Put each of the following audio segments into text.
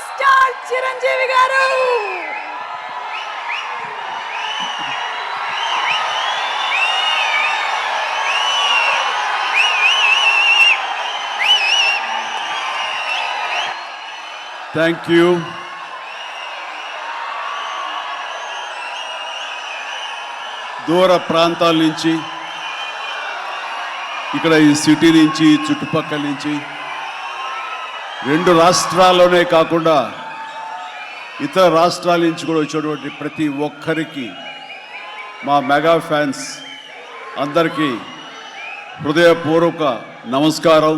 Megastar Chiranjeevi గారు. Thank you. దూర ప్రాంతాల నుంచి, ఇక్కడ ఈ సిటీ నుంచి, చుట్టుపక్కల నుంచి, 2 రాష్ట్రాల్లోనే కాకుండా ఇతర రాష్ట్రాల నుంచి కూడా వచ్చేటువంటి ప్రతి ఒక్కరికి, మా మెగా ఫ్యాన్స్ అందరికీ హృదయపూర్వక నమస్కారం.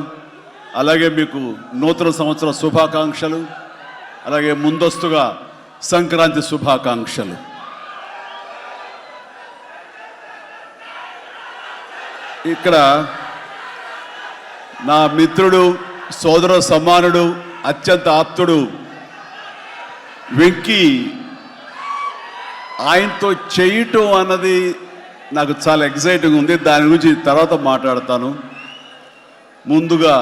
అలాగే మీకు నూతన సంవత్సర శుభాకాంక్షలు, అలాగే ముందస్తుగా సంక్రాంతి శుభాకాంక్షలు. ఇక్కడ నా మిత్రుడు, సోదర సమానుడు, అత్యంత ఆప్తుడు వెంకీ, ఆయనతో చేయటం అన్నది నాకు చాలా ఎక్సైటింగ్ ఉంది. దాని గురించి తర్వాత మాట్లాడతాను. ముందుగా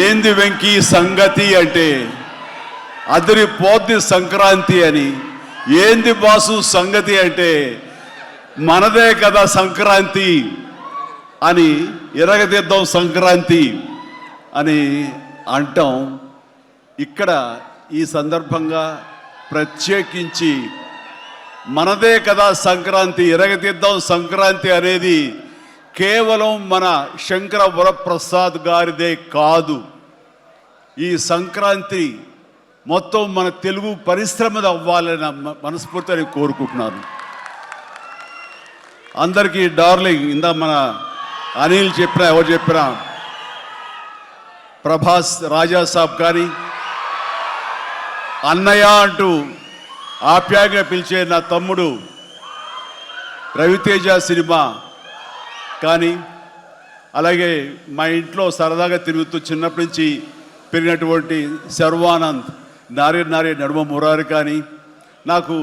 ఏంది వెంకీ సంగతి అంటే అదిరిపోద్ది సంక్రాంతి అని. ఏంది బాసు సంగతి అంటే మనదే కదా సంక్రాంతి అని, ఎరగదిద్దాం సంక్రాంతి అని అంటాం. ఇక్కడ ఈ సందర్భంగా ప్రత్యేకించి మనదే కదా సంక్రాంతి, ఎరగదిద్దాం సంక్రాంతి అనేది కేవలం మన శంకర వరప్రసాద్ గారిదే కాదు. ఈ సంక్రాంతి మొత్తం మన తెలుగు పరిశ్రమది అవ్వాలని మనస్ఫూర్తిగా కోరుకుంటున్నాను. అందరికీ డార్లింగ్, ఇందా మన అనిల్ చెప్పినా, ఎవరు చెప్పినా, ప్రభాస్ రాజా సాబ్ కానీ, అన్నయ్య అంటూ ఆప్యాయంగా పిలిచే నా తమ్ముడు రవితేజ సినిమా కానీ, అలాగే మా ఇంట్లో సరదాగా తిరుగుతూ చిన్నప్పటి నుంచి పెరిగినటువంటి శర్వానంద్, నారే నారే నడుమ మురారి కానీ, నాకు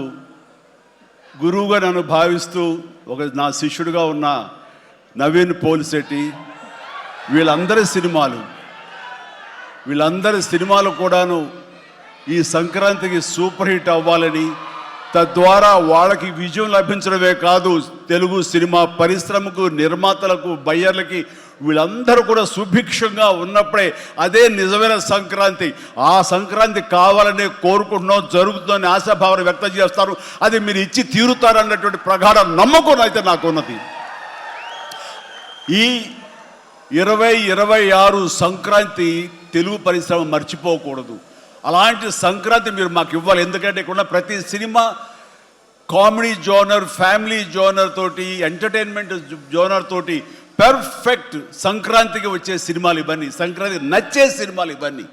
గురువుగా నన్ను భావిస్తూ నా శిష్యుడిగా ఉన్న నవీన్ పోలిశెట్టి, వీళ్ళందరి సినిమాలు కూడాను ఈ సంక్రాంతికి సూపర్ హిట్ అవ్వాలని, తద్వారా వాళ్ళకి విజయం లభించడమే కాదు, తెలుగు సినిమా పరిశ్రమకు, నిర్మాతలకు, బయ్యర్లకి, వీళ్ళందరూ కూడా సుభిక్షంగా ఉన్నప్పుడే అదే నిజమైన సంక్రాంతి. ఆ సంక్రాంతి కావాలనే కోరుకుంటున్నాం, జరుగుతుందని ఆశాభావన వ్యక్తం చేస్తారు. అది మీరు ఇచ్చి తీరుతారన్నటువంటి ప్రగాఢ నమ్మకం అయితే నాకున్నది. ఈ 2026 సంక్రాంతి తెలుగు పరిశ్రమ మర్చిపోకూడదు. అలాంటి సంక్రాంతి మీరు మాకు ఇవ్వాలి. ఎందుకంటే ఇక్కడ ప్రతి cinema comedy genre, family genre తోటి, ఎంటర్టైన్మెంట్ జోనర్ తోటి పర్ఫెక్ట్ సంక్రాంతికి వచ్చే సినిమాలు ఇవన్నీ, సంక్రాంతి నచ్చే సినిమాలు ఇవన్నీ.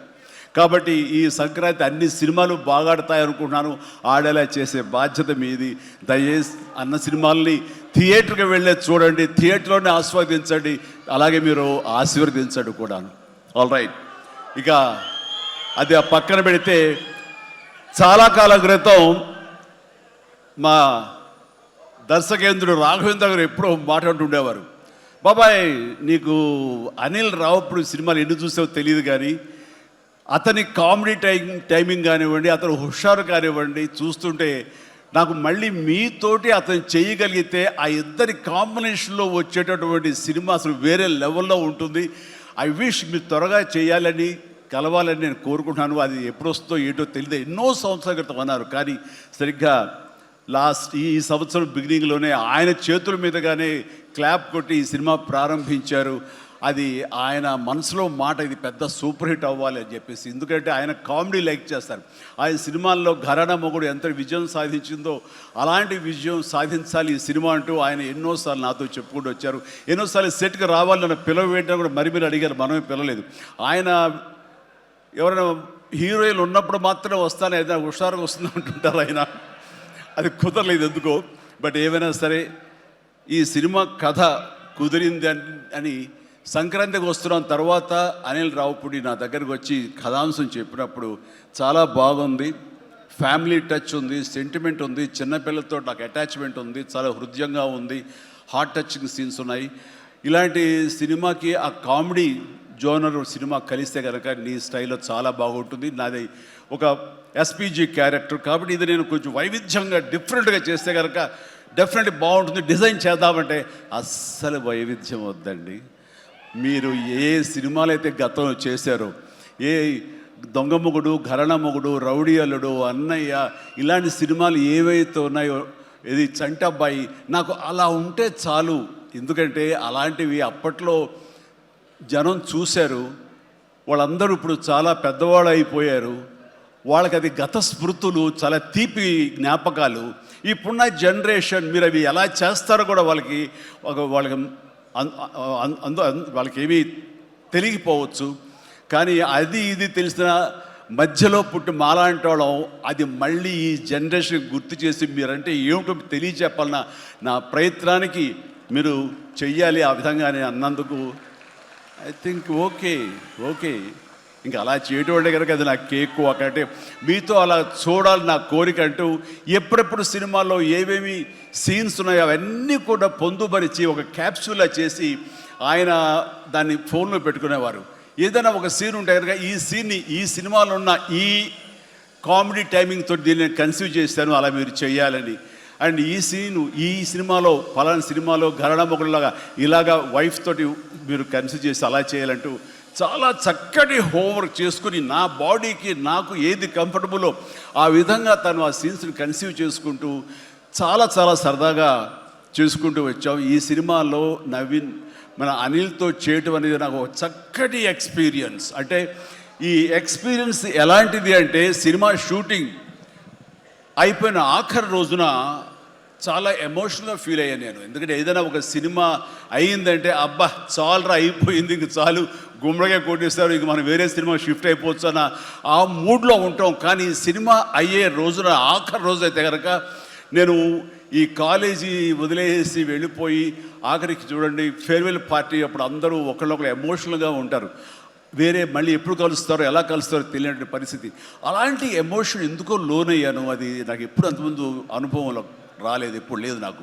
కాబట్టి ఈ సంక్రాంతి అన్ని సినిమాలు బాగా ఆడతాయి అనుకుంటున్నాను. ఆడేలా చేసే బాధ్యత మీది. దయచేసి అన్న సినిమాల్ని థియేటర్కి వెళ్ళే చూడండి, థియేటర్లోనే ఆస్వాదించండి, అలాగే మీరు ఆశీర్వదించండి కూడాను. ఆల్ రైట్, ఇక అది ఆ పక్కన పెడితే, చాలా కాలం క్రితం మా దర్శకేంద్రుడు రాఘవేంద్ర గారు ఎప్పుడో మాట్లాడుతుండేవారు, బాబాయ్ నీకు అనిల్ రావుప్పుడు సినిమాలు ఎన్ని చూసావో తెలియదు కానీ అతని కామెడీ టైమింగ్ కానివ్వండి, అతను హుషారు కానివ్వండి, చూస్తుంటే నాకు మళ్ళీ మీతోటి అతను చేయగలిగితే ఆ ఇద్దరి కాంబినేషన్లో వచ్చేటటువంటి సినిమా అసలు వేరే లెవెల్లో ఉంటుంది. ఐ విష్ మీరు త్వరగా చేయాలని, కలవాలని నేను కోరుకుంటున్నాను. అది ఎప్పుడు వస్తుందో ఏంటో తెలియదు. ఎన్నో సంవత్సరాల క్రితం అన్నారు, కానీ సరిగ్గా ఈ సంవత్సరం బిగినింగ్లోనే ఆయన చేతుల మీదగానే క్లాప్ కొట్టి ఈ సినిమా ప్రారంభించారు. అది ఆయన మనసులో మాట, ఇది పెద్ద సూపర్ హిట్ అవ్వాలి అని చెప్పేసి. ఎందుకంటే ఆయన కామెడీ లైక్ చేస్తారు. ఆయన సినిమాల్లో ఘరానా మొగుడు ఎంత విజయం సాధించిందో అలాంటి విజయం సాధించాలి ఈ సినిమా అంటూ ఆయన ఎన్నోసార్లు నాతో చెప్పుకుంటూ వచ్చారు. ఎన్నోసార్లు సెట్కి రావాలి నన్ను పిలవేయడం కూడా మరి మీరు అడిగారు, మనమే పిలవలేదు. ఆయన ఎవరైనా హీరోయిన్లు ఉన్నప్పుడు మాత్రమే వస్తాను, ఏదైనా హుషారుగా వస్తుంది అంటుంటారు ఆయన. అది కుదరలేదు ఎందుకో. బట్ ఏమైనా సరే ఈ సినిమా కథ కుదిరింది అని సంక్రాంతికి వస్తున్నాం తర్వాత అనిల్ రావుపూడి నా దగ్గరకు వచ్చి కథాంశం చెప్పినప్పుడు చాలా బాగుంది, ఫ్యామిలీ టచ్ ఉంది, సెంటిమెంట్ ఉంది, చిన్నపిల్లలతో నాకు అటాచ్మెంట్ ఉంది, చాలా హృదయంగా ఉంది, హార్ట్ టచింగ్ సీన్స్ ఉన్నాయి. ఇలాంటి సినిమాకి ఆ కామెడీ జోనర్ సినిమా కలిస్తే కనుక నీ స్టైల్లో చాలా బాగుంటుంది. నాది ఒక ఎస్పీజీ క్యారెక్టర్ కాబట్టి ఇది నేను కొంచెం వైవిధ్యంగా డిఫరెంట్గా చేస్తే కనుక డెఫినెట్లీ బాగుంటుంది, డిజైన్ చేద్దామంటే అస్సలు వైవిధ్యం వద్దండి. మీరు ఏ సినిమాలు అయితే గతంలో చేశారో, ఏ దొంగ మొగుడు, ఘరణ మొగుడు, రౌడీ అల్లుడు, అన్నయ్య, ఇలాంటి సినిమాలు ఏవైతే ఉన్నాయో, ఇది చంటబ్బాయి, నాకు అలా ఉంటే చాలు. ఎందుకంటే అలాంటివి అప్పట్లో జనం చూశారు, వాళ్ళందరూ ఇప్పుడు చాలా పెద్దవాళ్ళు అయిపోయారు, వాళ్ళకి అది గత స్మృతులు, చాలా తీపి జ్ఞాపకాలు. ఇప్పుడున్న జనరేషన్ మీరు అవి ఎలా చేస్తారో కూడా వాళ్ళకి వాళ్ళకి ఏమీ తెలియకపోవచ్చు. కానీ అది ఇది తెలిసిన మధ్యలో పుట్టి మాలాంటి వాళ్ళం అది మళ్ళీ ఈ జనరేషన్ గుర్తు చేసి మీరంటే ఏమిటో తెలియచెప్పాలన్న నా ప్రయత్నానికి మీరు చెయ్యాలి. ఆ విధంగానే అన్నందుకు ఐ థింక్ ఓకే ఇంకా అలా చేయటం అంటే కనుక అది నా కేక్ ఒకటే. మీతో అలా చూడాలి నా కోరిక. అంటూ ఎప్పుడెప్పుడు సినిమాల్లో ఏవేమి సీన్స్ ఉన్నాయో అవన్నీ కూడా పొందుపరిచి ఒక క్యాప్సూల్లా చేసి ఆయన దాన్ని ఫోన్లో పెట్టుకునేవారు. ఏదైనా ఒక సీన్ ఉంటే కనుక ఈ సీన్ని ఈ సినిమాలో ఉన్న ఈ కామెడీ టైమింగ్తో దీన్ని కన్సీవ్ చేశాను, అలా మీరు చేయాలని. అండ్ ఈ సీను ఈ సినిమాలో పలానా సినిమాలో ఘరణ మొగుడులాగా ఇలాగా వైఫ్ తోటి మీరు కన్సీవ్ చేసి అలా చేయాలంటూ చాలా చక్కటి హోంవర్క్ చేసుకుని నా బాడీకి నాకు ఏది కంఫర్టబుల్లో ఆ విధంగా తను ఆ సీన్స్ని కన్సీవ్ చేసుకుంటూ చాలా చాలా సరదాగా చేసుకుంటూ వచ్చాం. ఈ సినిమాలో నవీన్ మన అనిల్తో చేయటం అనేది నాకు ఒక చక్కటి ఎక్స్పీరియన్స్. అంటే ఈ ఎక్స్పీరియన్స్ ఎలాంటిది అంటే సినిమా షూటింగ్ అయిపోయిన ఆఖరి రోజున చాలా ఎమోషనల్గా ఫీల్ అయ్యాను నేను. ఎందుకంటే ఏదైనా ఒక సినిమా అయ్యిందంటే అబ్బా చాలరా అయిపోయింది, ఇంక చాలు గుమ్మడిగా కొట్టేస్తారు, ఇంక మనం వేరే సినిమా షిఫ్ట్ అయిపోవచ్చు అన్న ఆ మూడ్లో ఉంటాం. కానీ సినిమా అయ్యే రోజున ఆఖరి రోజు అయితే కనుక నేను ఈ కాలేజీ వదిలేసి వెళ్ళిపోయి ఆఖరికి చూడండి ఫేర్వెల్ పార్టీ అప్పుడు అందరూ ఒకళ్ళొకరు ఎమోషనల్గా ఉంటారు. వేరే మళ్ళీ ఎప్పుడు కలుస్తారో ఎలా కలుస్తారో తెలియని పరిస్థితి. అలాంటి ఎమోషన్ ఎందుకో లోనయ్యాను. అది నాకు ఎప్పుడు అంతకుముందు అనుభవంలో రాలేదు, ఎప్పుడు లేదు నాకు.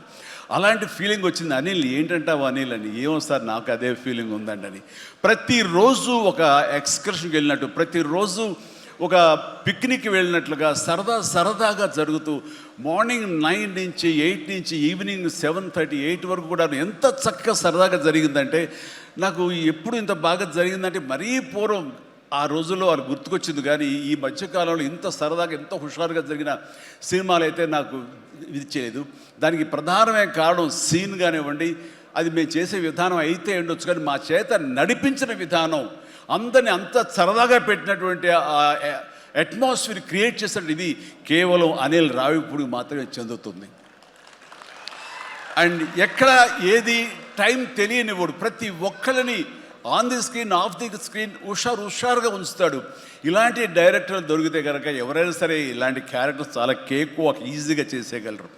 అలాంటి ఫీలింగ్ వచ్చింది. అనిల్ ఏంటంటావు అనిల్ అని. ఏమో సార్ నాకు అదే ఫీలింగ్ ఉందండి అని. ప్రతిరోజు ఒక ఎక్స్కర్షన్కి వెళ్ళినట్టు, ప్రతిరోజు ఒక పిక్నిక్కి వెళ్ళినట్లుగా సరదాగా జరుగుతూ మార్నింగ్ 9 నుంచి 8 నుంచి ఈవినింగ్ 7:30, 8 వరకు కూడా ఎంత చక్కగా సరదాగా జరిగిందంటే నాకు ఎప్పుడు ఇంత బాగా జరిగిందంటే మరీ పూర్వం ఆ రోజుల్లో అది గుర్తుకొచ్చింది. కానీ ఈ మధ్యకాలంలో ఇంత సరదాగా ఎంత హుషారుగా జరిగిన సినిమాలు అయితే నాకు ఇది చేయలేదు. దానికి ప్రధానమైన కారణం సీన్ కానివ్వండి, అది మేము చేసే విధానం అయితే ఉండొచ్చు, కానీ మా చేత నడిపించిన విధానం, అందరినీ అంత సరదాగా పెట్టినటువంటి అట్మాస్ఫియర్ క్రియేట్ చేసినట్టు ఇది కేవలం అనిల్ రావిపూడికి మాత్రమే చెందుతుంది. అండ్ ఎక్కడ ఏది టైం తెలియనివాడు, ప్రతి ఒక్కరిని on the screen off the screen హుషారుగా ఉంచుతాడు. ఇలాంటి డైరెక్టర్లు దొరికితే కనుక ఎవరైనా సరే ఇలాంటి క్యారెక్టర్స్ చాలా ఈజీగా చేసేయగలరు.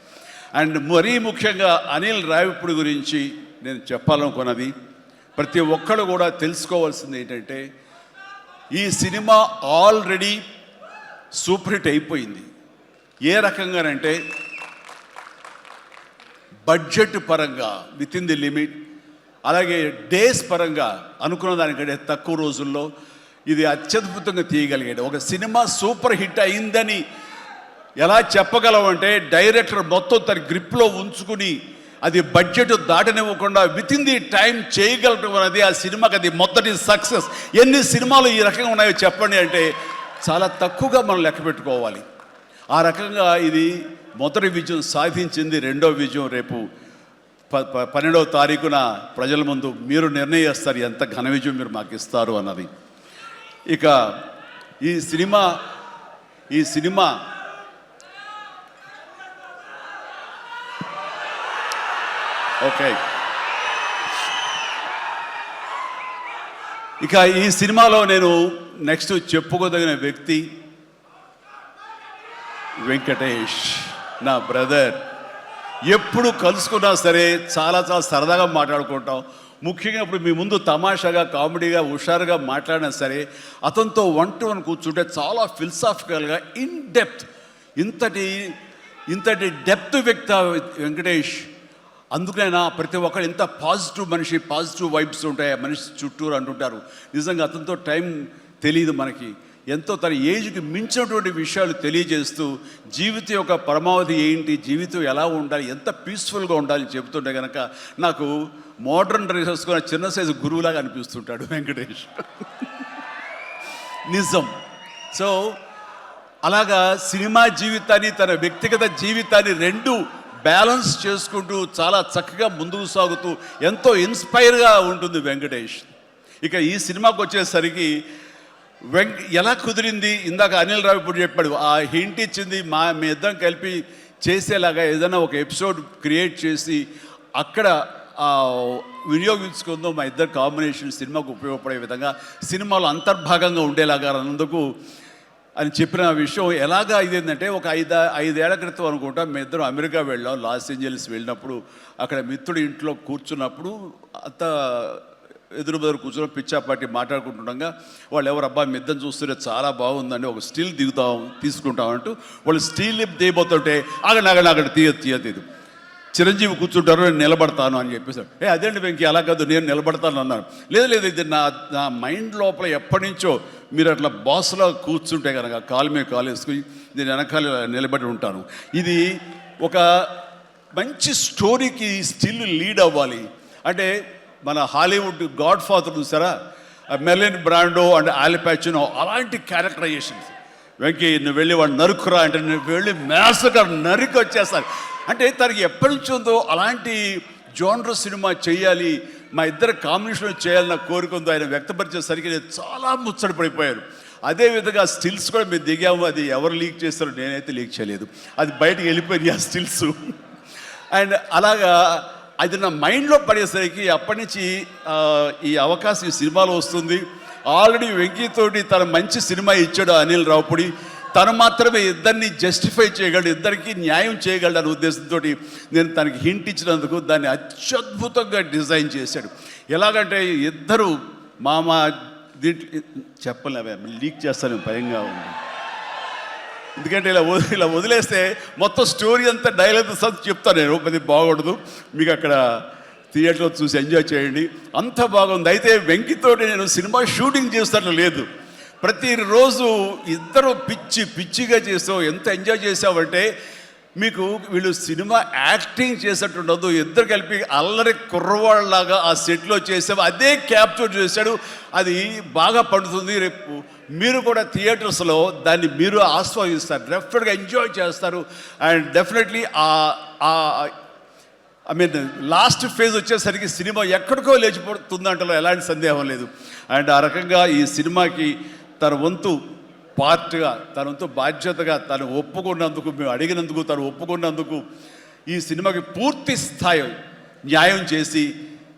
అండ్ మరీ ముఖ్యంగా అనిల్ రావిపూడి గురించి నేను చెప్పాలనుకున్నది, ప్రతి ఒక్కరు కూడా తెలుసుకోవాల్సింది ఏంటంటే ఈ సినిమా ఆల్రెడీ సూపర్ హిట్ అయిపోయింది. ఏ రకంగానంటే బడ్జెట్ పరంగా విత్ ఇన్ ది లిమిట్, అలాగే డేస్ పరంగా అనుకున్న దానికంటే తక్కువ రోజుల్లో ఇది అత్యద్భుతంగా తీయగలిగాడు. ఒక సినిమా సూపర్ హిట్ అయిందని ఎలా చెప్పగలవంటే డైరెక్టర్ మొత్తం తన గ్రిప్లో ఉంచుకుని అది బడ్జెట్ దాటనివ్వకుండా విత్ ఇన్ ది టైం చేయగలటం అనేది ఆ సినిమాకి అది మొదటి సక్సెస్. ఎన్ని సినిమాలు ఈ రకంగా ఉన్నాయో చెప్పండి అంటే చాలా తక్కువగా మనం లెక్క పెట్టుకోవాలి. ఆ రకంగా ఇది మొదటి విజయం సాధించింది. రెండో విజయం రేపు 12వ తారీఖున ప్రజల ముందు మీరు నిర్ణయిస్తారు ఎంత ఘన విజయం మీరు మాకు ఇస్తారు అన్నది. ఇక ఈ సినిమా ఓకే, ఇక ఈ సినిమాలో నేను నెక్స్ట్ చెప్పుకోదగిన వ్యక్తి వెంకటేష్, నా బ్రదర్. ఎప్పుడు కలుసుకున్నా సరే చాలా సరదాగా మాట్లాడుకుంటాం. ముఖ్యంగా ఇప్పుడు మీ ముందు తమాషాగా కామెడీగా హుషారుగా మాట్లాడినా సరే అతనితో 1-to-1 కూర్చుంటే చాలా ఫిలసాఫికల్గా ఇన్ డెప్త్ ఇంతటి డెప్త్ వ్యక్తి వెంకటేష్. అందుకనైనా ప్రతి ఒక్కరు ఎంత పాజిటివ్ మనిషి, పాజిటివ్ వైబ్స్ ఉంటాయి ఆ మనిషి చుట్టూరు అంటుంటారు. నిజంగా అతనితో టైం తెలియదు మనకి, ఎంతో తన ఏజ్కి మించినటువంటి విషయాలు తెలియజేస్తూ జీవితం యొక్క పరమావధి ఏంటి, జీవితం ఎలా ఉండాలి, ఎంత పీస్ఫుల్గా ఉండాలి చెబుతుంటే కనుక నాకు మోడర్న్ డ్రెస్ వేసుకున్న చిన్న సైజు గురువులాగా అనిపిస్తుంటాడు వెంకటేష్. నిజం. సో అలాగా సినిమా జీవితాన్ని, తన వ్యక్తిగత జీవితాన్ని రెండు బ్యాలెన్స్ చేసుకుంటూ చాలా చక్కగా ముందుకు సాగుతూ ఎంతో ఇన్స్పైర్గా ఉంటుంది వెంకటేష్. ఇక ఈ సినిమాకి వచ్చేసరికి ఎలా కుదిరింది, ఇందాక అనిల్ రావిపూడి చెప్పాడు, ఆ హింట్ ఇచ్చింది మీ ఇద్దరం కలిపి చేసేలాగా ఏదైనా ఒక ఎపిసోడ్ క్రియేట్ చేసి అక్కడ వినియోగించుకుందాం, మా ఇద్దరు కాంబినేషన్ సినిమాకు ఉపయోగపడే విధంగా సినిమాలో అంతర్భాగంగా ఉండేలాగా అన్నందుకు అని చెప్పిన విషయం ఎలాగా ఇదేంటంటే, ఒక 5 ఏళ్ల క్రితం అనుకుంటా మీ ఇద్దరం అమెరికా వెళ్ళాం. లాస్ ఏంజల్స్ వెళ్ళినప్పుడు అక్కడ మిత్రుడి ఇంట్లో కూర్చున్నప్పుడు అంత ఎదురు కూర్చొని పిచ్చాపాటి మాట్లాడుకుంటుండగా వాళ్ళు ఎవరు అబ్బా మీ ఇద్దరు చూస్తుంటే చాలా బాగుందండి, ఒక స్టిల్ తీసుకుంటామంటూ వాళ్ళు స్టిల్ దిగిపోతుంటే ఆగండి తీయదు చిరంజీవి కూర్చుంటారు, నేను నిలబడతాను అని చెప్పేసాడు. అదేంటి వెంకీ అలా కాదు, నేను నిలబడతాను అన్నాను. లేదు ఇది నా మైండ్ లోపల ఎప్పటి నుంచో మీరు అట్లా బాస్లో కూర్చుంటే కనుక కాలు మీద కాలు వేసుకుని నేను వెనకాల నిలబడి ఉంటాను. ఇది ఒక మంచి స్టోరీకి స్టిల్ లీడ్ అవ్వాలి అంటే మన హాలీవుడ్ గాడ్ ఫాదర్ చూసారా, మెర్లిన్ బ్రాండో అండ్ ఆల్ పాచినో అలాంటి క్యారెక్టరైజేషన్స్. వెంకీ నువ్వు వెళ్ళి వాడు నరుకురా అంటే నువ్వు వెళ్ళి మేసగా నరికి వచ్చేస్తాను అంటే తనకి ఎప్పటి నుంచి ఉందో అలాంటి జోనర్ సినిమా చేయాలి, మా ఇద్దరు కాంబినేషన్ చేయాలన్న కోరిక ఉందో ఆయన వ్యక్తపరిచేసరికి నేను చాలా ముచ్చటపడిపోయాను. అదేవిధంగా స్టిల్స్ కూడా మేము దిగాము, అది ఎవరు లీక్ చేస్తారో నేనైతే లీక్ చేయలేదు, అది బయటకు వెళ్ళిపోయింది ఆ స్టిల్స్. అండ్ అలాగా అది నా మైండ్లో పడేసరికి అప్పటి నుంచి ఈ అవకాశం ఈ సినిమాలో వస్తుంది. ఆల్రెడీ వెంకీతోటి తన మంచి సినిమా ఇచ్చాడు అనిల్ రావిపూడి, తను మాత్రమే ఇద్దరిని జస్టిఫై చేయగలడు, ఇద్దరికి న్యాయం చేయగలడు అనే ఉద్దేశంతో నేను తనకి హింట్ ఇచ్చినందుకు దాన్ని అత్యద్భుతంగా డిజైన్ చేశాడు. ఎలాగంటే ఇద్దరు దీంట్లో చెప్పలేవే లీక్ చేస్తాను భయంగా ఉంది, ఎందుకంటే ఇలా వదిలేస్తే మొత్తం స్టోరీ అంతా డైలాగ్ చెప్తాను నేను, అది బాగుండదు, మీకు అక్కడ థియేటర్లో చూసి ఎంజాయ్ చేయండి, అంత బాగుంది. అయితే వెంకితోటి నేను సినిమా షూటింగ్ చేస్తాను లేదు, ప్రతిరోజు ఇద్దరు పిచ్చిగా చేసావు, ఎంత ఎంజాయ్ చేసావంటే మీకు వీళ్ళు సినిమా యాక్టింగ్ చేసేట్టు ఉండదు, ఇద్దరు కలిపి అల్లరి కుర్రవాళ్ళలాగా ఆ సెట్లో చేసావు, అదే క్యాప్చర్ చేశాడు, అది బాగా పండుతుంది. రేపు మీరు కూడా థియేటర్స్లో దాన్ని మీరు ఆస్వాదిస్తారు, డెఫినెట్గా ఎంజాయ్ చేస్తారు. అండ్ డెఫినెట్లీ లాస్ట్ ఫేజ్ వచ్చేసరికి సినిమా ఎక్కడికో లేచిపోతుందంటలో ఎలాంటి సందేహం లేదు. అండ్ ఆ రకంగా ఈ సినిమాకి తన వంతు పార్ట్గా, తన వంతు బాధ్యతగా తను ఒప్పుకున్నందుకు, మేము అడిగినందుకు తను ఒప్పుకున్నందుకు, ఈ సినిమాకి పూర్తి స్థాయి న్యాయం చేసి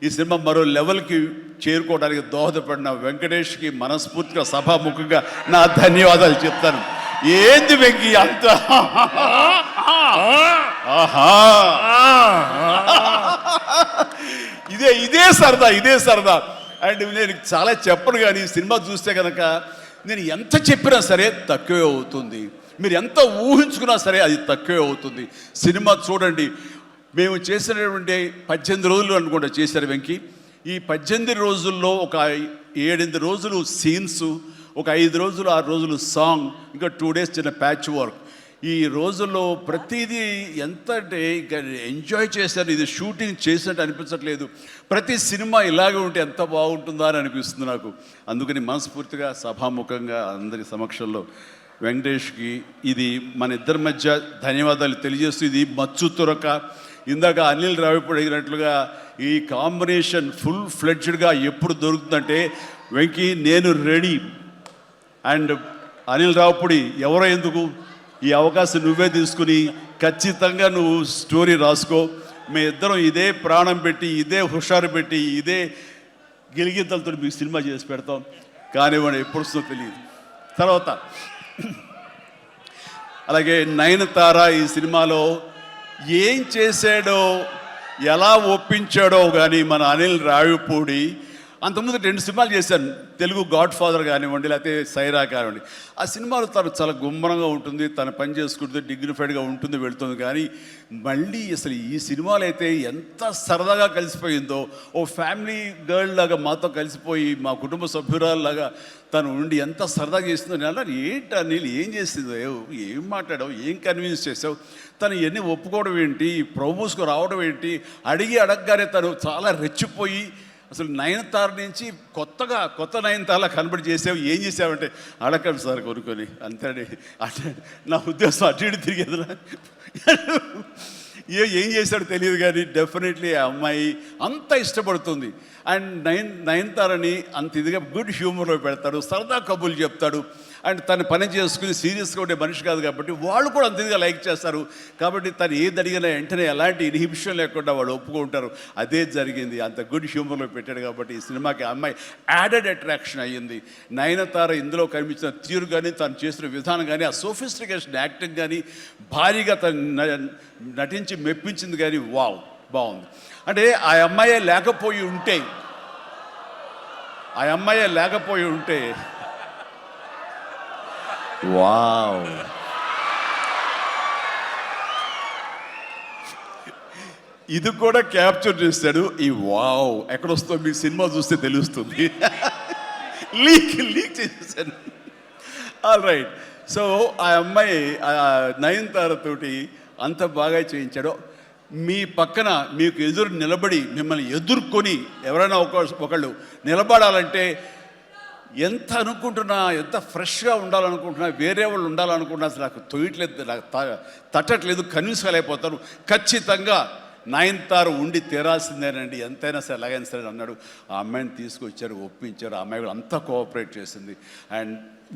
ఈ సినిమా మరో లెవెల్కి చేరుకోవడానికి దోహదపడిన వెంకటేష్కి మనస్ఫూర్తిగా సభాముఖంగా నా ధన్యవాదాలు చెప్తాను. ఏంది వెంకీ అంత ఇదే సరదా. అండ్ నేను చాలా చెప్పను కానీ సినిమా చూస్తే కనుక నేను ఎంత చెప్పినా సరే తక్కువే అవుతుంది, మీరు ఎంత ఊహించుకున్నా సరే అది తక్కువే అవుతుంది. సినిమా చూడండి, మేము చేసినటువంటి 18 రోజులు అనుకుంటా చేశారు వెంకీ. ఈ 18 రోజుల్లో ఒక 7-8 రోజులు సీన్స్, ఒక 5 రోజులు 6 రోజులు సాంగ్, ఇంకా 2 days చిన్న ప్యాచ్ వర్క్. ఈ రోజుల్లో ప్రతిదీ ఎంత అంటే ఇంకా ఎంజాయ్ చేశాను, ఇది షూటింగ్ చేసినట్టు అనిపించట్లేదు. ప్రతి సినిమా ఇలాగే ఉంటే ఎంత బాగుంటుందా అని అనిపిస్తుంది నాకు. అందుకని మనస్ఫూర్తిగా సభాముఖంగా అందరి సమక్షంలో వెంకటేష్కి ఇది మన ఇద్దరి మధ్య ధన్యవాదాలు తెలియజేస్తూ, ఇది మచ్చు తురక. ఇందాక అనిల్ రావిపూడి అడిగినట్లుగా ఈ కాంబినేషన్ ఫుల్ ఫ్లెడ్జ్డ్గా ఎప్పుడు దొరుకుతుందంటే వెంకీ నేను రెడీ. అండ్ అనిల్ రావిపూడి ఎవరో ఎందుకు, ఈ అవకాశం నువ్వే తీసుకుని ఖచ్చితంగా నువ్వు స్టోరీ రాసుకో. మీ ఇద్దరం ఇదే ప్రాణం పెట్టి, ఇదే హుషారు పెట్టి, ఇదే గిలిగిద్దలతో మీకు సినిమా చేసి పెడతాం. కానివ్వండి, ఎప్పుడు వస్తుందో తెలియదు. తర్వాత అలాగే నయనతార ఈ సినిమాలో ఏం చేశాడో, ఎలా ఒప్పించాడో కానీ మన అనిల్ రావిపూడి అంతకుముందు 2 సినిమాలు చేశాను, తెలుగు గాడ్ ఫాదర్ కానివ్వండి, లేకపోతే సైరా కానివ్వండి. ఆ సినిమాలో తను చాలా గుమ్మరంగా ఉంటుంది, తన పని చేసుకుంటుంది, డిగ్నిఫైడ్గా ఉంటుంది, వెళుతుంది. కానీ మళ్ళీ అసలు ఈ సినిమాలో అయితే ఎంత సరదాగా కలిసిపోయిందో, ఓ ఫ్యామిలీ గర్ల్ లాగా మాతో కలిసిపోయి మా కుటుంబ సభ్యురాల్లాగా తను ఉండి ఎంత సరదాగా చేసిందో. నేను అన్నాను, ఏంటి అనిల్ ఏం చేసిందో, ఏం మాట్లాడావు, ఏం కన్విన్స్ చేసావు, తను ఇవన్నీ ఒప్పుకోవడం ఏంటి, ప్రమోస్కు రావడం ఏంటి, అడగగానే తను చాలా రెచ్చిపోయి అసలు నయనతార నుంచి కొత్త నయనతారలా కనబడి చేసావు, ఏం చేసావంటే అడగండి సార్ కొనుక్కొని అంతే. అంటే నా ఉద్దేశం అటు ఇటు తిరిగేదిరా. ఏం చేశాడో తెలియదు, కానీ డెఫినెట్లీ ఆ అమ్మాయి అంత ఇష్టపడుతుంది. అండ్ నయనతారని అంత ఇదిగా గుడ్ హ్యూమర్లో పెడతాడు, సరదా కబుర్లు చెప్తాడు. అండ్ తను పని చేసుకుని సీరియస్గా ఉండే మనిషి కాదు కాబట్టి వాళ్ళు కూడా అంత ఇదిగా లైక్ చేస్తారు. కాబట్టి తను ఏది అడిగినా వెంటనే ఎలాంటి ఇన్హిబిషన్ లేకుండా వాళ్ళు ఒప్పుకుంటారు. అదే జరిగింది, అంత గుడ్ హ్యూమర్లో పెట్టాడు కాబట్టి ఈ సినిమాకి ఆ అమ్మాయి యాడెడ్ అట్రాక్షన్ అయ్యింది. నయనతార ఇందులో కనిపించిన తీరు కానీ, తను చేసిన విధానం కానీ, ఆ సోఫిస్టికేషన్ యాక్టింగ్ కానీ, భారీగా తను నటించి మెప్పించింది. కానీ వావ్ బాగుంది. అంటే ఆ అమ్మాయే లేకపోయి ఉంటే వావ్, ఇది కూడా క్యాప్చర్ చేశాడు. ఈ వావ్ ఎక్కడొస్తో మీ సినిమా చూస్తే తెలుస్తుంది. లీక్ చేసేసాను. All right. సో ఆ అమ్మాయి నయనతార తోటి అంత బాగా చేయించాడు. మీ పక్కన మీకు ఎదురు నిలబడి మిమ్మల్ని ఎదుర్కొని ఎవరైనా ఒకళ్ళు నిలబడాలంటే ఎంత అనుకుంటున్నా, ఎంత ఫ్రెష్గా ఉండాలనుకుంటున్నా, వేరే వాళ్ళు ఉండాలనుకుంటున్నా అసలు నాకు తొయ్యట్లేదు, నాకు తట్టట్లేదు, కన్విన్స్ కాలేకపోతాను. ఖచ్చితంగా నయనతార ఉండి తీరాల్సిందేనండి, ఎంతైనా సరే ఎలాగైనా సరే అన్నాడు. ఆ అమ్మాయిని తీసుకొచ్చారు, ఒప్పించారు. ఆ అమ్మాయి కూడా అంతా కోఆపరేట్ చేసింది. అండ్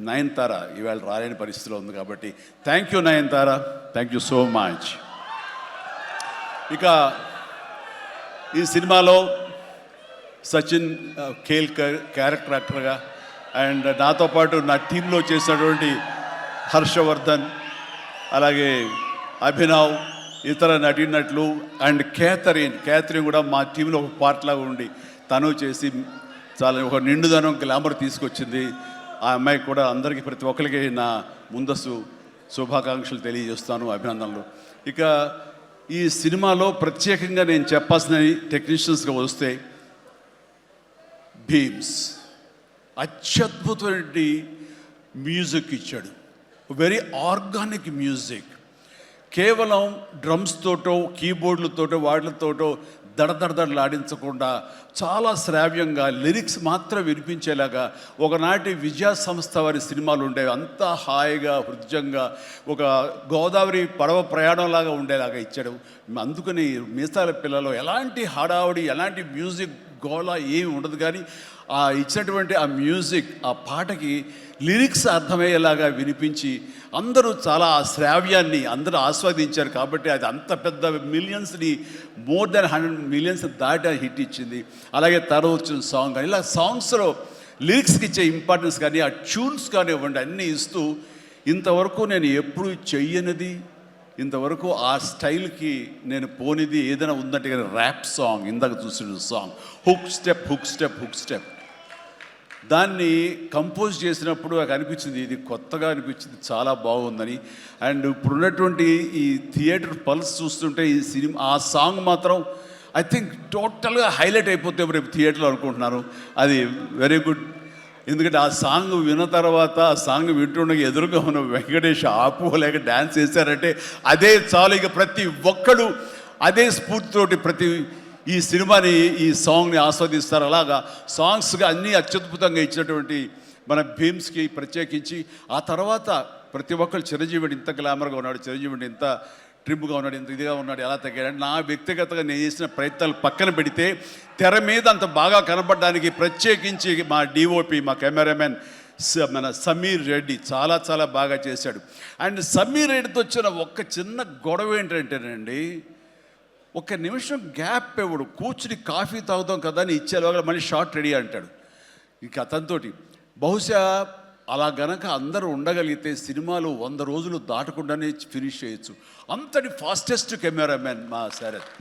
నయనతార ఇవాళ రాలేని పరిస్థితిలో ఉంది కాబట్టి thank you Nayanthara, thank you so much. ఇక ఈ సినిమాలో సచిన్ కేల్కర్ క్యారెక్టర్ యాక్టర్గా, అండ్ నాతో పాటు నా టీంలో చేసినటువంటి హర్షవర్ధన్, అలాగే అభినవ్, ఇతర నటీనటులు, అండ్ క్యాథరిన్ కూడా మా టీంలో ఒక పార్ట్ లాగా ఉండి తను చేసి చాలా ఒక నిండుదనం గ్లామర్ తీసుకొచ్చింది. ఆ అమ్మాయి కూడా అందరికీ ప్రతి ఒక్కరికి నా ముందస్తు శుభాకాంక్షలు తెలియజేస్తాను, అభినందనలు. ఇక ఈ సినిమాలో ప్రత్యేకంగా నేను చెప్పాల్సిన టెక్నీషియన్స్గా వస్తే, భీమ్స్ అత్యద్భుతమైన మ్యూజిక్ ఇచ్చాడు, వెరీ ఆర్గానిక్ మ్యూజిక్. కేవలం డ్రమ్స్ తోటో కీబోర్డులతోటో వాటితోటో దడదడలాడించకుండా చాలా శ్రావ్యంగా లిరిక్స్ మాత్రం వినిపించేలాగా ఒకనాటి విజయ సంస్థ వారి సినిమాలు ఉండేవి, అంతా హాయిగా హృద్యంగా ఒక గోదావరి పడవ ప్రయాణంలాగా ఉండేలాగా ఇచ్చాడు. అందుకని మీసాల పిల్లలో ఎలాంటి హడావుడి, ఎలాంటి మ్యూజిక్ గోళ ఏమి ఉండదు. కానీ ఆ ఇచ్చినటువంటి ఆ మ్యూజిక్, ఆ పాటకి లిరిక్స్ అర్థమయ్యేలాగా వినిపించి అందరూ చాలా ఆ శ్రావ్యాన్ని అందరూ ఆస్వాదించారు. కాబట్టి అది అంత పెద్ద మిలియన్స్ని, మోర్ దెన్ 100 మిలియన్స్ దాటి హిట్ ఇచ్చింది. అలాగే తర్వాత వచ్చిన సాంగ్ కానీ, ఇలా సాంగ్స్లో లిరిక్స్కి ఇచ్చే ఇంపార్టెన్స్ కానీ, ఆ ట్యూన్స్ కానివ్వండి, అన్నీ ఇస్తూ ఇంతవరకు నేను ఎప్పుడు చెయ్యనిది, ఇంతవరకు ఆ స్టైల్కి నేను పోనిది ఏదైనా ఉందంటే కానీ ర్యాప్ సాంగ్, ఇందాక చూసిన సాంగ్ హుక్ స్టెప్ దాన్ని కంపోజ్ చేసినప్పుడు నాకు అనిపించింది, ఇది కొత్తగా అనిపించింది, చాలా బాగుందని. అండ్ ఇప్పుడున్నటువంటి ఈ థియేటర్ పల్స్ చూస్తుంటే ఈ సినిమా ఆ సాంగ్ మాత్రం ఐ థింక్ టోటల్గా హైలైట్ అయిపోతే రేపు థియేటర్లో అనుకుంటున్నాను. అది వెరీ గుడ్. ఎందుకంటే ఆ సాంగ్ విన్న తర్వాత, ఆ సాంగ్ వింటుండగా ఎదురుగా ఉన్న వెంకటేష్ ఆపుకోలేక డ్యాన్స్ చేశారంటే అదే చాలు. ఇక ప్రతి ఒక్కడు అదే స్ఫూర్తితోటి ప్రతి ఈ సినిమాని, ఈ సాంగ్ని ఆస్వాదిస్తారు. అలాగా సాంగ్స్గా అన్నీ అత్యద్భుతంగా ఇచ్చినటువంటి మన భీమ్స్కి ప్రత్యేకించి, ఆ తర్వాత ప్రతి ఒక్కరు చిరంజీవి ఇంత గ్లామర్గా ఉన్నాడు, చిరంజీవి ఇంత ట్రిమ్గా ఉన్నాడు, ఇంత ఇదిగా ఉన్నాడు, ఎలా తగ్గాడు. నా వ్యక్తిగతంగా నేను చేసిన ప్రయత్నాలు పక్కన పెడితే తెర మీద అంత బాగా కనపడడానికి ప్రత్యేకించి మా డిఓపి, మా కెమెరామెన్ మన సమీర్ రెడ్డి చాలా చాలా బాగా చేశాడు. అండ్ సమీర్ రెడ్డితో వచ్చిన ఒక్క చిన్న గొడవ ఏంటంటేనండి, ఒక నిమిషం గ్యాప్ ఇవ్వడు, కూర్చుని కాఫీ తాగుతాం కదా అని ఇచ్చేలోగా మళ్ళీ షార్ట్ రెడీ అంటాడు. ఇంక అతనితోటి బహుశా అలా గనక అందరూ ఉండగలిగితే సినిమాలు 100 రోజులు దాటకుండానే ఫినిష్ చేయొచ్చు. అంతటి ఫాస్టెస్ట్ కెమెరామెన్ మా శరత్.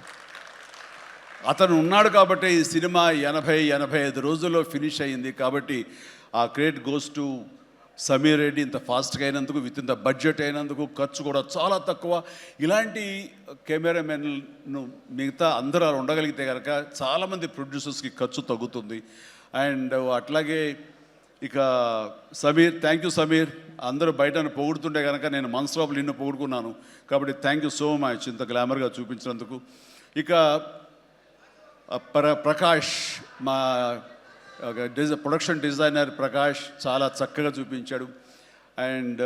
అతను ఉన్నాడు కాబట్టి ఈ సినిమా 80-85 రోజుల్లో ఫినిష్ అయ్యింది. కాబట్టి ఆ credit goes to Sameer Reddy. ఇంత ఫాస్ట్గా అయినందుకు, విత్ ఇన్ ద బడ్జెట్ అయినందుకు, ఖర్చు కూడా చాలా తక్కువ. ఇలాంటి కెమెరామెన్ను మిగతా అందరూ ఉండగలిగితే కనుక చాలామంది ప్రొడ్యూసర్స్కి ఖర్చు తగ్గుతుంది. అండ్ అట్లాగే ఇక సమీర్, థ్యాంక్ యూ సమీర్. అందరూ బయట పొగుడుతుంటే కనుక నేను మనసులో నిన్ను పొగుడుకున్నాను. కాబట్టి థ్యాంక్ యూ సో మచ్ ఇంత గ్లామర్గా చూపించినందుకు. ఇక ప్రకాష్, మా ప్రొడక్షన్ డిజైనర్ ప్రకాష్ చాలా చక్కగా చూపించాడు. అండ్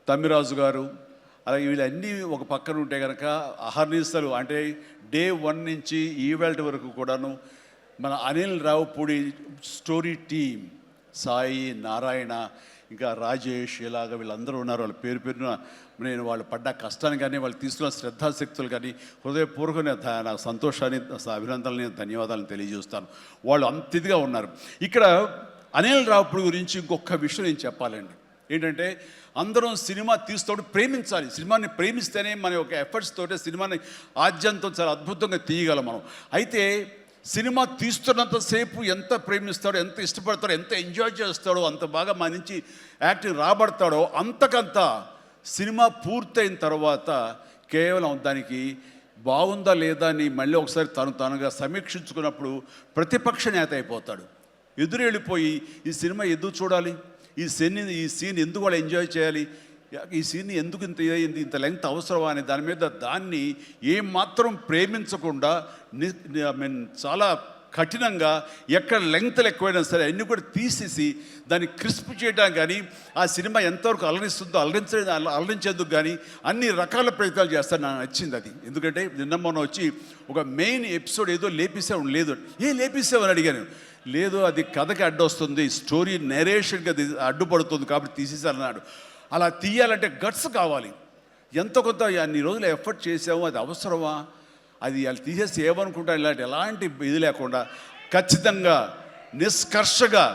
తమ్మిరాజు గారు, అలాగే వీళ్ళన్నీ ఒక పక్కన ఉంటే కనుక అహర్నిశలు అంటే డే 1 నుంచి ఈవెల్ట్ వరకు కూడాను మన అనిల్ రావుపూడి స్టోరీ టీమ్, సాయి, నారాయణ, ఇంకా రాజేష్, ఇలాగ వీళ్ళందరూ ఉన్నారు. వాళ్ళ పేరు పేరున నేను వాళ్ళు పడ్డ కష్టాన్ని కానీ, వాళ్ళు తీసుకున్న శ్రద్ధాశక్తులు కానీ హృదయపూర్వకమైన నాకు సంతోషాన్ని, అభినందనలు, ధన్యవాదాలను తెలియజేస్తాను. వాళ్ళు అంత ఇదిగా ఉన్నారు. ఇక్కడ అనిల్ రావుపూడి గురించి ఇంకొక విషయం నేను చెప్పాలండి. ఏంటంటే అందరం సినిమా తీస్తూ ప్రేమించాలి. సినిమాని ప్రేమిస్తేనే మన యొక్క ఎఫర్ట్స్ తోటే సినిమాని ఆద్యంతం చాలా అద్భుతంగా తీయగలం మనం. అయితే సినిమా తీస్తున్నంతసేపు ఎంత ప్రేమిస్తాడో, ఎంత ఇష్టపడతాడో, ఎంత ఎంజాయ్ చేస్తాడో, అంత బాగా మన నుంచి యాక్టింగ్ రాబడతాడో, అంతకంత సినిమా పూర్తయిన తర్వాత కేవలం దానికి బాగుందా లేదా అని మళ్ళీ ఒకసారి తనుగా సమీక్షించుకున్నప్పుడు ప్రతిపక్ష నేత అయిపోతాడు. ఎదురు వెళ్ళిపోయి ఈ సినిమా ఎందుకు చూడాలి, ఈ సీన్ ఎందుకు వాళ్ళు ఎంజాయ్ చేయాలి, ఈ సీన్ ఎందుకు ఇంత ఇదైంది, ఇంత లెంగ్త్ అవసరమా అని దాని మీద దాన్ని ఏమాత్రం ప్రేమించకుండా చాలా కఠినంగా ఎక్కడ లెంగ్త్లు ఎక్కువైనా సరే అన్నీ కూడా తీసేసి దాన్ని క్రిస్ప్ చేయడానికి కానీ, ఆ సినిమా ఎంతవరకు అలరిస్తుందో అలరించేందుకు కానీ అన్ని రకాల ప్రయత్నాలు చేస్తాను. నాకు నచ్చింది అది. ఎందుకంటే నిన్న మొన్న వచ్చి ఒక మెయిన్ ఎపిసోడ్ ఏదో లేపేసావు, లేదు లేపేసావని అడిగాను. లేదు, అది కథకి అడ్డొస్తుంది, స్టోరీ నెరేషన్కి అది అడ్డుపడుతుంది కాబట్టి తీసేసారన్నాడు. అలా తీయాలంటే గట్స్ కావాలి. ఎంత కొంత అన్ని రోజులు ఎఫర్ట్ చేసాము, అది అవసరమా, అది వాళ్ళు తీసేసి ఏమనుకుంటారు, ఎలాంటి ఇది లేకుండా ఖచ్చితంగా నిష్కర్షగా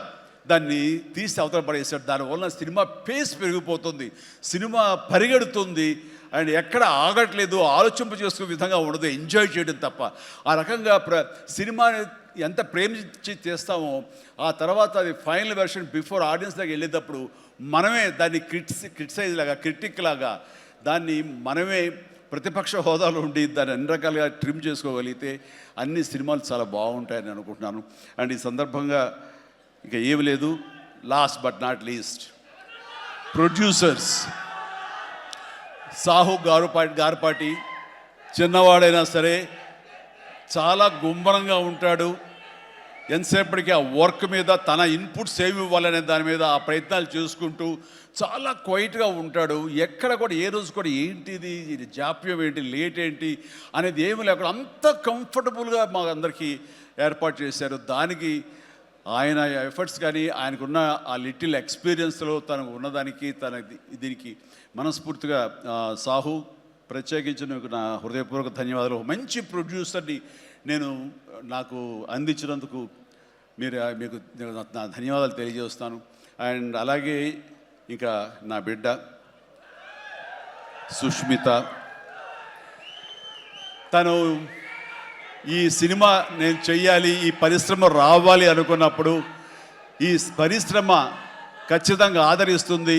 దాన్ని తీసి అవతల పడేసాడు. దానివల్ల సినిమా పేస్ పెరిగిపోతుంది, సినిమా పరిగెడుతుంది, అండ్ ఎక్కడ ఆగట్లేదు, ఆలోచింప చేసుకునే విధంగా ఉండదు, ఎంజాయ్ చేయడం తప్ప. ఆ రకంగా సినిమాని ఎంత ప్రేమించి చేస్తామో ఆ తర్వాత అది ఫైనల్ వెర్షన్ బిఫోర్ ఆడియన్స్ దగ్గర వెళ్ళేటప్పుడు మనమే దాన్ని క్రిటిసైజ్ లాగా, క్రిటిక్ లాగా దాన్ని మనమే ప్రతిపక్ష హోదాలో ఉండి దాన్ని అన్ని రకాలుగా ట్రిమ్ చేసుకోగలిగితే అన్ని సినిమాలు చాలా బాగుంటాయని అనుకుంటున్నాను. అండ్ ఈ సందర్భంగా ఇంకా ఏమి లేదు, last but not least producers Sahu Garapati చిన్నవాడైనా సరే చాలా గుంభరంగా ఉంటాడు. ఎంతసేపటికి ఆ వర్క్ మీద తన ఇన్పుట్స్ ఏమి ఇవ్వాలనే దాని మీద ఆ ప్రయత్నాలు చేసుకుంటూ చాలా క్వైట్గా ఉంటాడు. ఎక్కడ కూడా ఏ రోజు కూడా ఏంటిది, ఇది జాప్యం ఏంటి, లేట్ ఏంటి అనేది ఏమి లేకుండా అంత కంఫర్టబుల్గా మా అందరికీ ఏర్పాటు చేశారు. దానికి ఆయన ఎఫర్ట్స్ కానీ ఆయనకున్న ఆ లిటిల్ ఎక్స్పీరియన్స్లో తనకు ఉన్నదానికి దీనికి మనస్ఫూర్తిగా సాహు ప్రత్యేకించి నా హృదయపూర్వక ధన్యవాదాలు. మంచి ప్రొడ్యూసర్ని నాకు అందించినందుకు మీకు నా ధన్యవాదాలు తెలియజేస్తాను. అండ్ అలాగే ఇంకా నా బిడ్డ సుష్మిత, తను ఈ సినిమా నేను చెయ్యాలి, ఈ పరిశ్రమ రావాలి అనుకున్నప్పుడు ఈ పరిశ్రమ ఖచ్చితంగా ఆదరిస్తుంది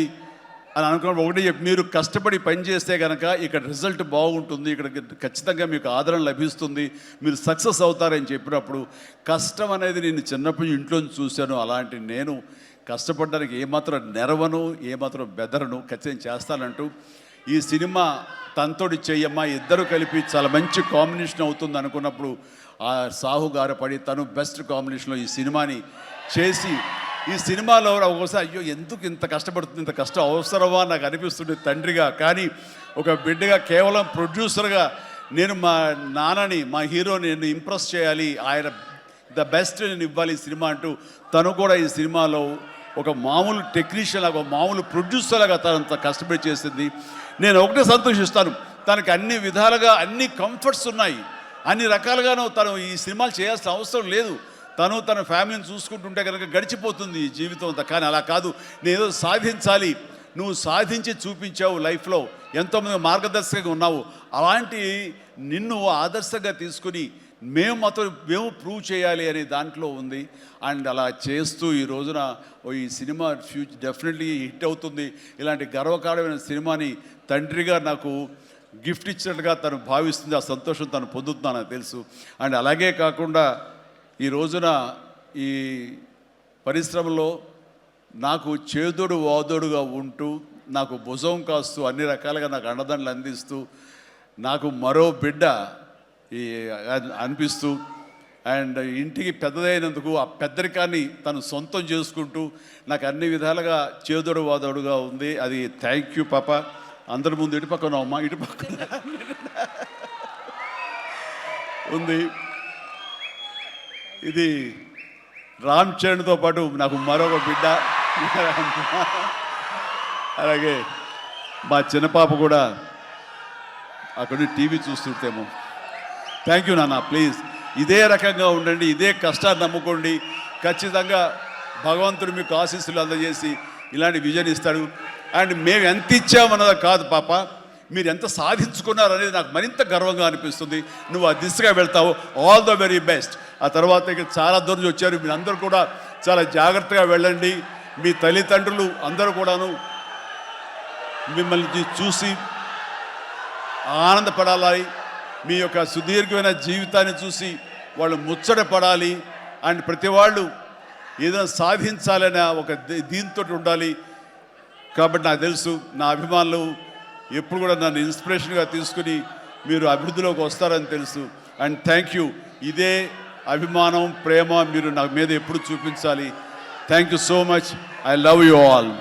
అని అనుకున్నప్పుడు ఒకటి మీరు కష్టపడి పనిచేస్తే కనుక ఇక్కడ రిజల్ట్ బాగుంటుంది, ఇక్కడ ఖచ్చితంగా మీకు ఆదరణ లభిస్తుంది, మీరు సక్సెస్ అవుతారని చెప్పినప్పుడు కష్టం అనేది నేను చిన్నప్పుడు ఇంట్లో చూశాను. అలాంటి నేను కష్టపడడానికి ఏమాత్రం నెరవను, ఏమాత్రం బెదరను, ఖచ్చితంగా చేస్తానంటూ ఈ సినిమా తనతోటి చెయ్యమ్మా, ఇద్దరు కలిపి చాలా మంచి కాంబినేషన్ అవుతుంది అనుకున్నప్పుడు ఆ సాహు గారు పడి తను బెస్ట్ కాంబినేషన్లో ఈ సినిమాని చేసి ఈ సినిమాలో ఒకసారి అయ్యో ఎందుకు ఇంత కష్టపడుతుంది, ఇంత కష్టం అవసరమా నాకు అనిపిస్తుంది తండ్రిగా. కానీ ఒక బిడ్డగా కేవలం ప్రొడ్యూసర్గా నేను మా నాన్నని, మా హీరోని నేను ఇంప్రెస్ చేయాలి, ఆయన ద బెస్ట్ నేను ఇవ్వాలి ఈ సినిమా అంటూ తను కూడా ఈ సినిమాలో ఒక మామూలు టెక్నీషియన్ లాగా, ఒక మామూలు ప్రొడ్యూసర్ లాగా తనంత కష్టపడి చేసింది. నేను ఒకటే సంతోషిస్తాను, తనకి అన్ని విధాలుగా అన్ని కంఫర్ట్స్ ఉన్నాయి, అన్ని రకాలుగాను తను ఈ సినిమాలు చేయాల్సిన అవసరం లేదు. తన ఫ్యామిలీని చూసుకుంటుంటే కనుక గడిచిపోతుంది ఈ జీవితం అంతా. కానీ అలా కాదు, నేనేదో సాధించాలి, నువ్వు సాధించి చూపించావు, లైఫ్లో ఎంతోమంది మార్గదర్శకంగా ఉన్నావు, అలాంటి నిన్ను ఆదర్శంగా తీసుకుని మేము ప్రూవ్ చేయాలి అనే దాంట్లో ఉంది. అండ్ అలా చేస్తూ ఈ రోజున ఈ సినిమా డెఫినెట్లీ హిట్ అవుతుంది. ఇలాంటి గర్వకారణమైన సినిమాని తండ్రిగా నాకు గిఫ్ట్ ఇచ్చినట్టుగా తను భావిస్తుంది. ఆ సంతోషం తను పొందుతున్నానని తెలుసు. అండ్ అలాగే కాకుండా ఈ రోజున ఈ పరిశ్రమలో నాకు చేదోడు వాదోడుగా ఉంటూ, నాకు భుజం కాస్తూ, అన్ని రకాలుగా నాకు అండదండలు అందిస్తూ, నాకు మరో బిడ్డ అనిపిస్తూ, అండ్ ఇంటికి పెద్దదైనందుకు ఆ పెద్దరికాన్ని తను సొంతం చేసుకుంటూ నాకు అన్ని విధాలుగా చేదోడు వాదోడుగా ఉంది. అది థ్యాంక్ యూ పాప. అందరి ముందు ఇటు పక్కన అమ్మ, ఇటు పక్కన ఉంది. ఇది రామ్ చరణ్తో పాటు నాకు మరొక బిడ్డ. అలాగే మా చిన్న పాప కూడా అక్కడ టీవీ చూస్తుంటేమో. థ్యాంక్ యూ నాన్న. ప్లీజ్ ఇదే రకంగా ఉండండి, ఇదే కష్టాన్ని నమ్ముకోండి. ఖచ్చితంగా భగవంతుడు మీకు ఆశీస్సులు అందజేసి ఇలాంటి విజన్ ఇస్తాడు. అండ్ మేము ఎంత ఇచ్చామన్నది కాదు పాప, మీరు ఎంత సాధించుకున్నారు అనేది నాకు మరింత గర్వంగా అనిపిస్తుంది. నువ్వు ఆ దిశగా వెళ్తావు. All the very best. ఆ తర్వాత ఇక చాలా దూరం వచ్చారు. మీరు అందరూ కూడా చాలా జాగ్రత్తగా వెళ్ళండి. మీ తల్లిదండ్రులు అందరూ కూడాను మిమ్మల్ని చూసి ఆనందపడాలి. మీ యొక్క సుదీర్ఘమైన జీవితాన్ని చూసి వాళ్ళు ముచ్చట పడాలి. అండ్ ప్రతి వాళ్ళు ఏదైనా సాధించాలనే ఒక దీంతో ఉండాలి. కాబట్టి నాకు తెలుసు నా అభిమానులు ఎప్పుడు కూడా నన్ను ఇన్స్పిరేషన్గా తీసుకుని మీరు అభివృద్ధిలోకి వస్తారని తెలుసు. And thank you. ఇదే అభిమానం, ప్రేమ మీరు నా మీద ఎప్పుడు చూపించాలి. Thank you so much. I love you all.